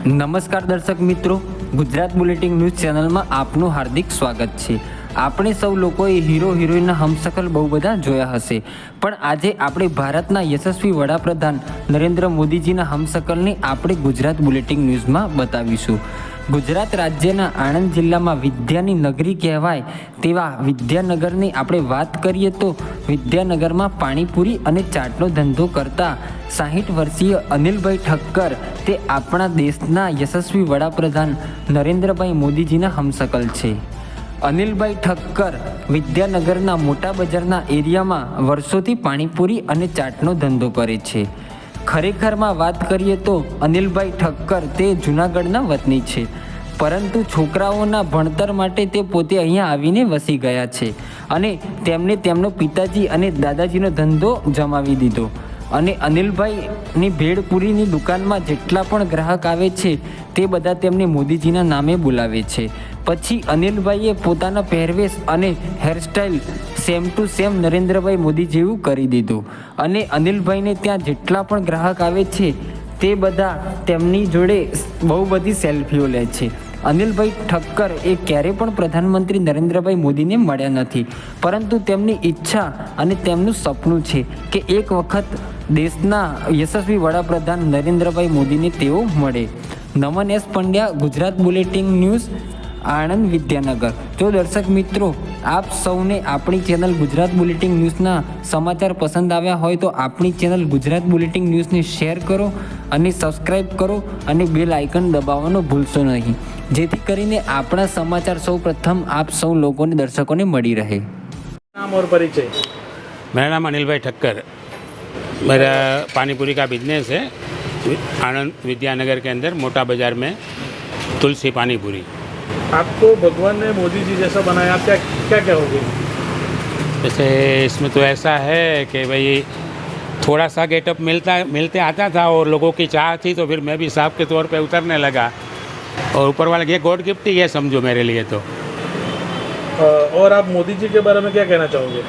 નમસ્કાર દર્શક મિત્રો, ગુજરાત બુલેટિન ન્યૂઝ ચેનલમાં આપનું હાર્દિક સ્વાગત છે। આપણે સૌ લોકોએ હીરો હિરોઈનના હમશકલ બહુ બધા જોયા હશે, પણ આજે આપણે ભારતના યશસ્વી વડાપ્રધાન નરેન્દ્ર મોદીજીના હમશકલને આપણે ગુજરાત બુલેટિન ન્યૂઝમાં બતાવીશું। ગુજરાત રાજ્યના આણંદ જિલ્લામાં વિદ્યાની નગરી કહેવાય તેવા વિદ્યાનગરની આપણે વાત કરીએ તો વિદ્યાનગરમાં પાણીપુરી અને ચાટનો ધંધો કરતા 60 વર્ષીય અનિલભાઈ ઠક્કર તે આપણા દેશના યશસ્વી વડાપ્રધાન નરેન્દ્રભાઈ મોદીજીના હમશકલ છે। અનિલભાઈ ઠક્કર વિદ્યાનગરના મોટા બજારના એરિયામાં વર્ષોથી પાણીપુરી અને ચાટનો ધંધો કરે છે। ખરેખરમાં વાત કરીએ તો અનિલભાઈ ઠક્કર તે જૂનાગઢના વતની છે, પરંતુ છોકરાઓના ભણતર માટે તે પોતે અહીંયા આવીને વસી ગયા છે અને તેમને તેમનો પિતાજી અને દાદાજીનો ધંધો જમાવી દીધો। અને અનિલભાઈની ભેળપુરીની દુકાનમાં જેટલા પણ ગ્રાહક આવે છે તે બધા તેમને મોદીજીના નામે બોલાવે છે। પછી અનિલભાઈએ પોતાના પહેરવેશ અને હેરસ્ટાઈલ સેમ ટુ સેમ નરેન્દ્રભાઈ મોદી જેવું કરી દીધું અને અનિલભાઈને ત્યાં જેટલા પણ ગ્રાહક આવે છે તે બધા તેમની જોડે બહુ બધી સેલ્ફીઓ લે છે। અનિલભાઈ ઠક્કર એ ક્યારે પણ પ્રધાનમંત્રી નરેન્દ્રભાઈ મોદીને મળ્યા નથી, પરંતુ તેમની ઈચ્છા અને તેમનું સપનું છે કે એક વખત દેશના યશસ્વી વડાપ્રધાન નરેન્દ્રભાઈ મોદીને તેઓ મળે। નમન S Pandya, Gujarat bulletin news, Anand Vidyanagar. જો દર્શક મિત્રો આપ સૌને આપણી ચેનલ ગુજરાત બુલેટિન ન્યૂઝના સમાચાર પસંદ આવ્યા હોય તો આપણી ચેનલ ગુજરાત બુલેટિન ન્યૂઝને શેર કરો અને સબસ્ક્રાઈબ કરો અને બેલ આઇકન દબાવવાનું ભૂલશો નહીં, જેથી કરીને આપણા સમાચાર સૌ प्रथम आप सौ लोगों ने दर्शकों ने मड़ी रहे। नाम और परिचय। मेरा नाम अनिल भाई ठक्कर, मेरा पानीपुरी का बिजनेस है। आनंद विद्यानगर के अंदर मोटा बाज़ार में तुलसी पानीपुरी। आपको भगवान ने मोदी जी जैसा बनाया, आप क्या क्या कहोगे? जैसे इसमें तो ऐसा है कि भाई थोड़ा सा गेटअप मिलते आता था और लोगों की चाह थी, तो फिर मैं भी सांप के तौर पे उतरने लगा और ऊपर वाला ये गॉड गिफ्ट ही है समझो मेरे लिए तो। और आप मोदी जी के बारे में क्या कहना चाहोगे?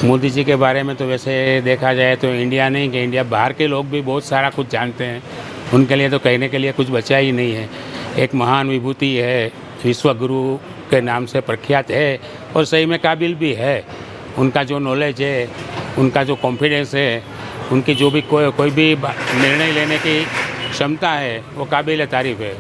मोदी जी के बारे में तो वैसे देखा जाए तो इंडिया नहीं कि इंडिया बाहर के लोग भी बहुत सारा कुछ जानते हैं, उनके लिए तो कहने के लिए कुछ बचा ही नहीं है। एक महान विभूति है, विश्व गुरु के नाम से प्रख्यात है और सही में काबिल भी है। उनका जो नॉलेज है, उनका जो कॉन्फिडेंस है, उनकी जो भी कोई भी निर्णय लेने की क्षमता है वो काबिल तारीफ़ है।